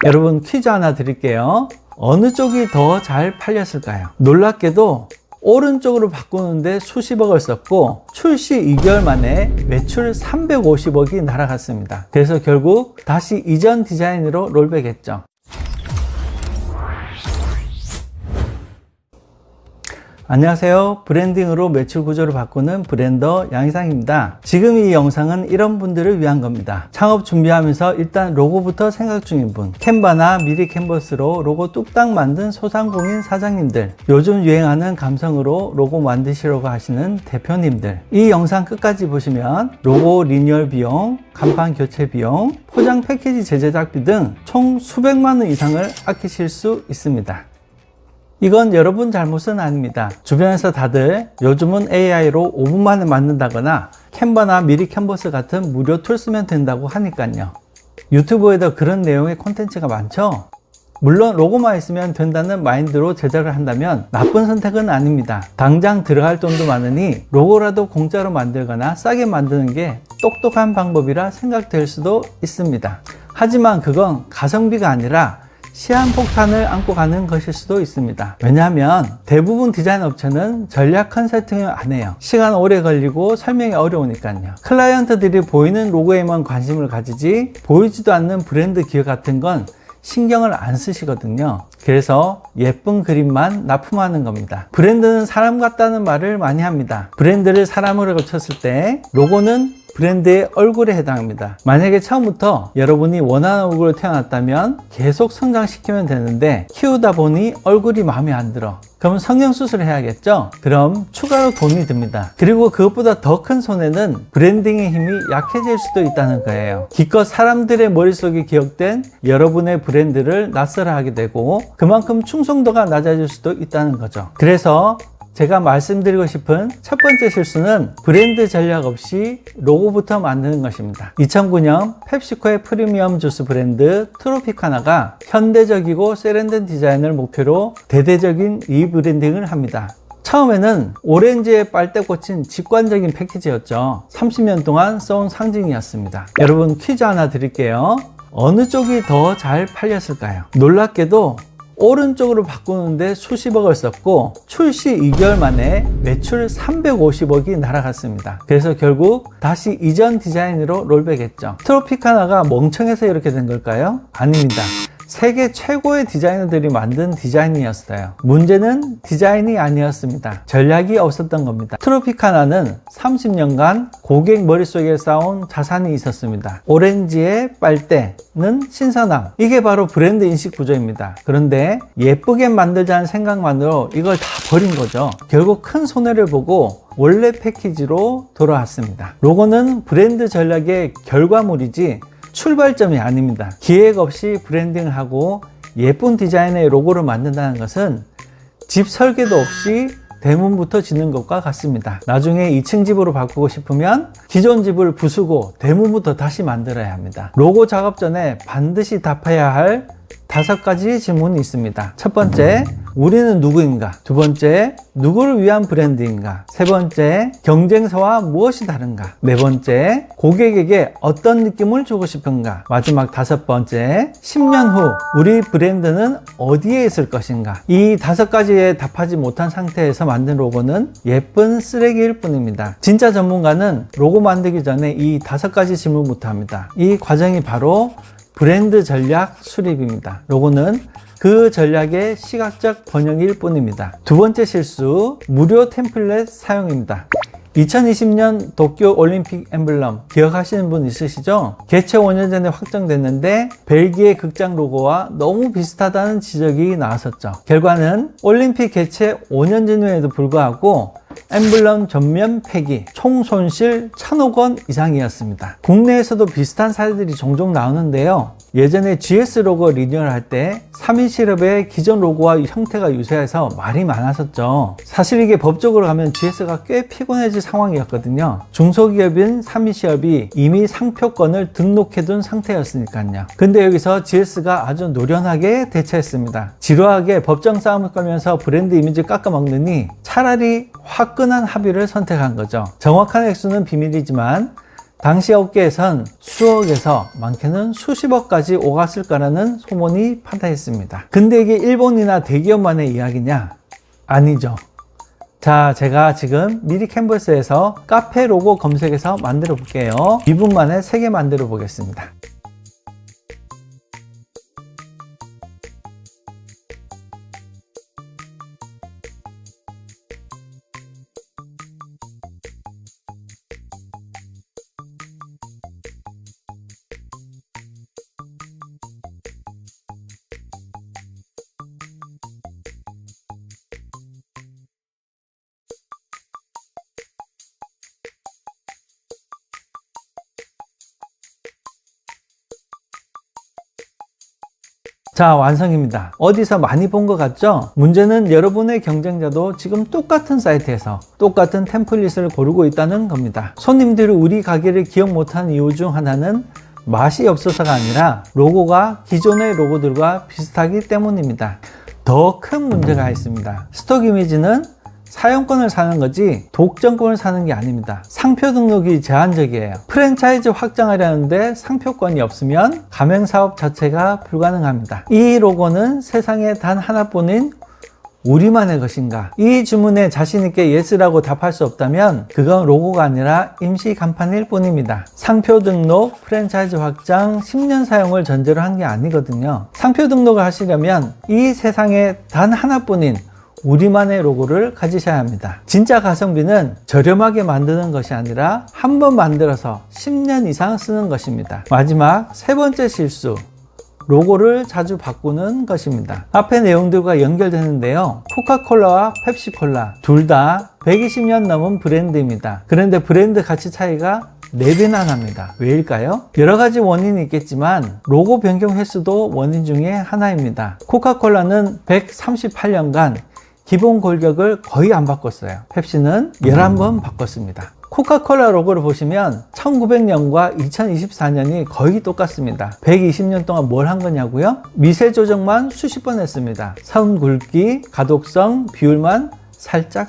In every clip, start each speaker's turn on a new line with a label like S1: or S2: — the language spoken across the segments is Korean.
S1: 여러분 퀴즈 하나 드릴게요. 어느 쪽이 더 잘 팔렸을까요? 놀랍게도 오른쪽으로 바꾸는데 수십억을 썼고 출시 2개월 만에 매출 350억이 날아갔습니다. 그래서 결국 다시 이전 디자인으로 롤백했죠. 안녕하세요. 브랜딩으로 매출 구조를 바꾸는 브랜더 양희상입니다. 지금 이 영상은 이런 분들을 위한 겁니다. 창업 준비하면서 일단 로고부터 생각 중인 분, 캔바나 미리 캔버스로 로고 뚝딱 만든 소상공인 사장님들, 요즘 유행하는 감성으로 로고 만드시려고 하시는 대표님들, 이 영상 끝까지 보시면 로고 리뉴얼 비용, 간판 교체 비용, 포장 패키지 재제작비 등 총 수백만 원 이상을 아끼실 수 있습니다. 이건 여러분 잘못은 아닙니다. 주변에서 다들 요즘은 AI로 5분 만에 만든다거나 캔바나 미리 캔버스 같은 무료 툴 쓰면 된다고 하니까요. 유튜브에도 그런 내용의 콘텐츠가 많죠? 물론 로고만 있으면 된다는 마인드로 제작을 한다면 나쁜 선택은 아닙니다. 당장 들어갈 돈도 많으니 로고라도 공짜로 만들거나 싸게 만드는 게 똑똑한 방법이라 생각될 수도 있습니다. 하지만 그건 가성비가 아니라 시한폭탄을 안고 가는 것일 수도 있습니다. 왜냐하면 대부분 디자인 업체는 전략 컨설팅을 안 해요. 시간 오래 걸리고 설명이 어려우니까요. 클라이언트들이 보이는 로고에만 관심을 가지지 보이지도 않는 브랜드 기억 같은 건 신경을 안 쓰시거든요. 그래서 예쁜 그림만 납품하는 겁니다. 브랜드는 사람 같다는 말을 많이 합니다. 브랜드를 사람으로 고쳤을 때 로고는 브랜드의 얼굴에 해당합니다. 만약에 처음부터 여러분이 원하는 얼굴로 태어났다면 계속 성장시키면 되는데 키우다 보니 얼굴이 마음에 안 들어. 그럼 성형수술을 해야겠죠? 그럼 추가로 돈이 듭니다. 그리고 그것보다 더 큰 손해는 브랜딩의 힘이 약해질 수도 있다는 거예요. 기껏 사람들의 머릿속에 기억된 여러분의 브랜드를 낯설어하게 되고 그만큼 충성도가 낮아질 수도 있다는 거죠. 그래서 제가 말씀드리고 싶은 첫 번째 실수는 브랜드 전략 없이 로고부터 만드는 것입니다. 2009년 펩시코의 프리미엄 주스 브랜드 트로피카나가 현대적이고 세련된 디자인을 목표로 대대적인 리브랜딩을 합니다. 처음에는 오렌지에 빨대 꽂힌 직관적인 패키지였죠. 30년 동안 써온 상징이었습니다. 여러분 퀴즈 하나 드릴게요. 어느 쪽이 더 잘 팔렸을까요? 놀랍게도 오른쪽으로 바꾸는데 수십억을 썼고 출시 2개월 만에 매출 350억이 날아갔습니다. 그래서 결국 다시 이전 디자인으로 롤백했죠. 트로피카나가 멍청해서 이렇게 된 걸까요? 아닙니다. 세계 최고의 디자이너들이 만든 디자인이었어요. 문제는 디자인이 아니었습니다. 전략이 없었던 겁니다. 트로피카나는 30년간 고객 머릿속에 쌓아온 자산이 있었습니다. 오렌지의 빨대는 신선함. 이게 바로 브랜드 인식 구조입니다. 그런데 예쁘게 만들자는 생각만으로 이걸 다 버린 거죠. 결국 큰 손해를 보고 원래 패키지로 돌아왔습니다. 로고는 브랜드 전략의 결과물이지 출발점이 아닙니다. 기획 없이 브랜딩을 하고 예쁜 디자인의 로고를 만든다는 것은 집 설계도 없이 대문부터 짓는 것과 같습니다. 나중에 2층 집으로 바꾸고 싶으면 기존 집을 부수고 대문부터 다시 만들어야 합니다. 로고 작업 전에 반드시 답해야 할 5가지 질문이 있습니다. 첫 번째, 우리는 누구인가? 두 번째, 누구를 위한 브랜드인가? 세 번째, 경쟁사와 무엇이 다른가? 네 번째, 고객에게 어떤 느낌을 주고 싶은가? 마지막 5번째, 10년 후 우리 브랜드는 어디에 있을 것인가? 이 5가지에 답하지 못한 상태에서 만든 로고는 예쁜 쓰레기일 뿐입니다. 진짜 전문가는 로고 만들기 전에 이 5가지 질문부터 합니다. 이 과정이 바로 브랜드 전략 수립입니다. 로고는 그 전략의 시각적 번역일 뿐입니다. 두 번째 실수, 무료 템플릿 사용입니다. 2020년 도쿄 올림픽 엠블럼 기억하시는 분 있으시죠? 개최 5년 전에 확정됐는데 벨기에 극장 로고와 너무 비슷하다는 지적이 나왔었죠. 결과는 올림픽 개최 5년 전임에도 불구하고 엠블럼 전면 폐기, 총 손실 1,000억 원 이상이었습니다. 국내에서도 비슷한 사례들이 종종 나오는데요. 예전에 GS 로고 리뉴얼 할 때 3인 실업의 기존 로고와 형태가 유사해서 말이 많았었죠. 사실 이게 법적으로 가면 GS가 꽤 피곤해질 상황이었거든요. 중소기업인 3인 실업이 이미 상표권을 등록해둔 상태였으니까요. 근데 여기서 GS가 아주 노련하게 대처했습니다. 지루하게 법정 싸움을 걸면서 브랜드 이미지 깎아먹느니 차라리 화끈한 합의를 선택한 거죠. 정확한 액수는 비밀이지만 당시 업계에선 수억에서 많게는 수십억까지 오갔을 거라는 소문이 파다했습니다. 근데 이게 일본이나 대기업만의 이야기냐? 아니죠. 자, 제가 지금 미리 캔버스에서 카페 로고 검색해서 만들어 볼게요. 2분 만에 3개 만들어 보겠습니다. 자, 완성입니다. 어디서 많이 본 것 같죠? 문제는 여러분의 경쟁자도 지금 똑같은 사이트에서 똑같은 템플릿을 고르고 있다는 겁니다. 손님들이 우리 가게를 기억 못하는 이유 중 하나는 맛이 없어서가 아니라 로고가 기존의 로고들과 비슷하기 때문입니다. 더 큰 문제가 있습니다. 스톡 이미지는 사용권을 사는 거지 독점권을 사는 게 아닙니다. 상표 등록이 제한적이에요. 프랜차이즈 확장하려는데 상표권이 없으면 가맹사업 자체가 불가능합니다. 이 로고는 세상에 단 하나뿐인 우리만의 것인가? 이 질문에 자신있게 예스라고 답할 수 없다면 그건 로고가 아니라 임시 간판일 뿐입니다. 상표 등록, 프랜차이즈 확장, 10년 사용을 전제로 한 게 아니거든요. 상표 등록을 하시려면 이 세상에 단 하나뿐인 우리만의 로고를 가지셔야 합니다. 진짜 가성비는 저렴하게 만드는 것이 아니라 한 번 만들어서 10년 이상 쓰는 것입니다. 마지막 세 번째 실수, 로고를 자주 바꾸는 것입니다. 앞의 내용들과 연결되는데요. 코카콜라와 펩시콜라 둘 다 120년 넘은 브랜드입니다. 그런데 브랜드 가치 차이가 4배나 납니다. 왜일까요? 여러 가지 원인이 있겠지만 로고 변경 횟수도 원인 중에 하나입니다. 코카콜라는 138년간 기본 골격을 거의 안 바꿨어요. 펩시는 11번 바꿨습니다. 코카콜라 로고를 보시면 1900년과 2024년이 거의 똑같습니다. 120년 동안 뭘 한 거냐고요? 미세 조정만 수십 번 했습니다. 선 굵기, 가독성, 비율만 살짝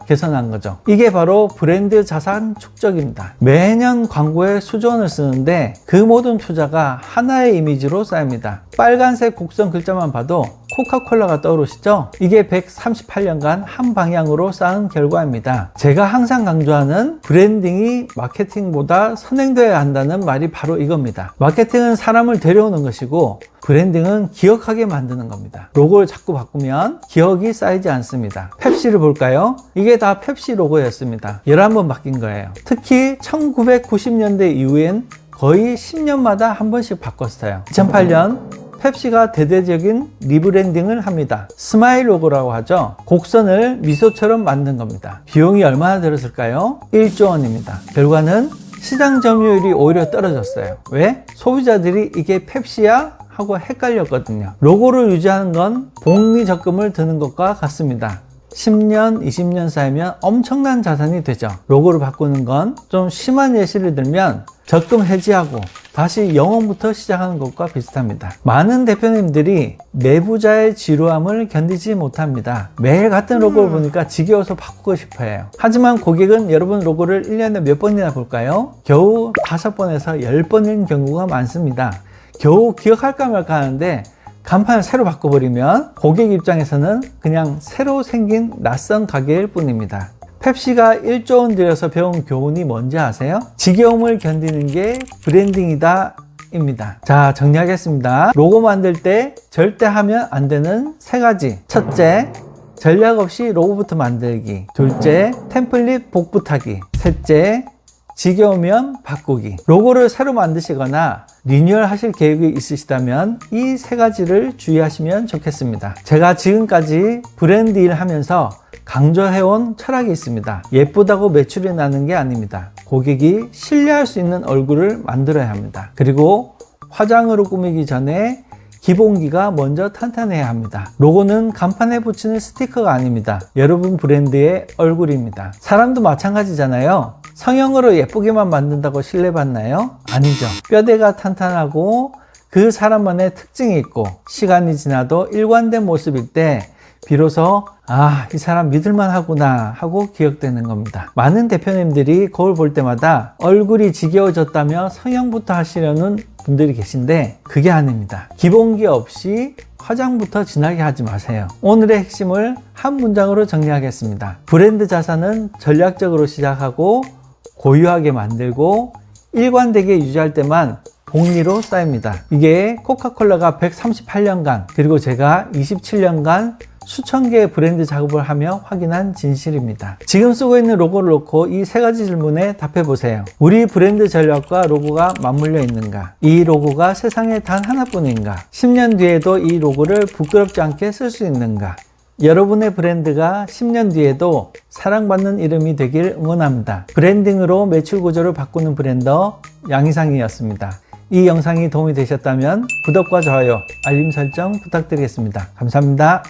S1: 개선한 거죠. 이게 바로 브랜드 자산 축적입니다. 매년 광고에 수조 원을 쓰는데 그 모든 투자가 하나의 이미지로 쌓입니다. 빨간색 곡선 글자만 봐도 코카콜라가 떠오르시죠? 이게 138년간 한 방향으로 쌓은 결과입니다. 제가 항상 강조하는 브랜딩이 마케팅보다 선행되어야 한다는 말이 바로 이겁니다. 마케팅은 사람을 데려오는 것이고 브랜딩은 기억하게 만드는 겁니다. 로고를 자꾸 바꾸면 기억이 쌓이지 않습니다. 펩시를 볼까요? 이게 다 펩시 로고였습니다. 11번 바뀐 거예요. 특히 1990년대 이후엔 거의 10년마다 한 번씩 바꿨어요. 2008년 펩시가 대대적인 리브랜딩을 합니다. 스마일 로고라고 하죠. 곡선을 미소처럼 만든 겁니다. 비용이 얼마나 들었을까요? 1조 원입니다. 결과는 시장 점유율이 오히려 떨어졌어요. 왜? 소비자들이 이게 펩시야? 하고 헷갈렸거든요. 로고를 유지하는 건 복리 적금을 드는 것과 같습니다. 10년, 20년 쌓이면 엄청난 자산이 되죠. 로고를 바꾸는 건 좀 심한 예시를 들면 적금 해지하고 다시 0원부터 시작하는 것과 비슷합니다. 많은 대표님들이 내부자의 지루함을 견디지 못합니다. 매일 같은 로고를 보니까 지겨워서 바꾸고 싶어 해요. 하지만 고객은 여러분 로고를 1년에 몇 번이나 볼까요? 겨우 5번에서 10번인 경우가 많습니다. 겨우 기억할까 말까 하는데 간판을 새로 바꿔버리면 고객 입장에서는 그냥 새로 생긴 낯선 가게일 뿐입니다. 펩시가 1조 원 들여서 배운 교훈이 뭔지 아세요? 지겨움을 견디는 게 브랜딩이다 입니다. 자, 정리하겠습니다. 로고 만들 때 절대 하면 안 되는 3가지. 첫째, 전략 없이 로고부터 만들기. 둘째, 템플릿 복붙하기. 셋째, 지겨우면 바꾸기. 로고를 새로 만드시거나 리뉴얼 하실 계획이 있으시다면 이 3가지를 주의하시면 좋겠습니다. 제가 지금까지 브랜드 일 하면서 강조해온 철학이 있습니다. 예쁘다고 매출이 나는 게 아닙니다. 고객이 신뢰할 수 있는 얼굴을 만들어야 합니다. 그리고 화장으로 꾸미기 전에 기본기가 먼저 탄탄해야 합니다. 로고는 간판에 붙이는 스티커가 아닙니다. 여러분 브랜드의 얼굴입니다. 사람도 마찬가지잖아요. 성형으로 예쁘게만 만든다고 신뢰받나요? 아니죠. 뼈대가 탄탄하고 그 사람만의 특징이 있고 시간이 지나도 일관된 모습일 때 비로소 이 사람 믿을만 하구나 하고 기억되는 겁니다. 많은 대표님들이 거울 볼 때마다 얼굴이 지겨워졌다며 성형부터 하시려는 분들이 계신데 그게 아닙니다. 기본기 없이 화장부터 진하게 하지 마세요. 오늘의 핵심을 한 문장으로 정리하겠습니다. 브랜드 자산은 전략적으로 시작하고 고유하게 만들고 일관되게 유지할 때만 복리로 쌓입니다. 이게 코카콜라가 138년간 그리고 제가 27년간 수천 개의 브랜드 작업을 하며 확인한 진실입니다. 지금 쓰고 있는 로고를 놓고 이 세 가지 질문에 답해 보세요. 우리 브랜드 전략과 로고가 맞물려 있는가? 이 로고가 세상에 단 하나뿐인가? 10년 뒤에도 이 로고를 부끄럽지 않게 쓸 수 있는가? 여러분의 브랜드가 10년 뒤에도 사랑받는 이름이 되길 응원합니다. 브랜딩으로 매출 구조를 바꾸는 브랜더 양희상이었습니다. 이 영상이 도움이 되셨다면 구독과 좋아요, 알림 설정 부탁드리겠습니다. 감사합니다.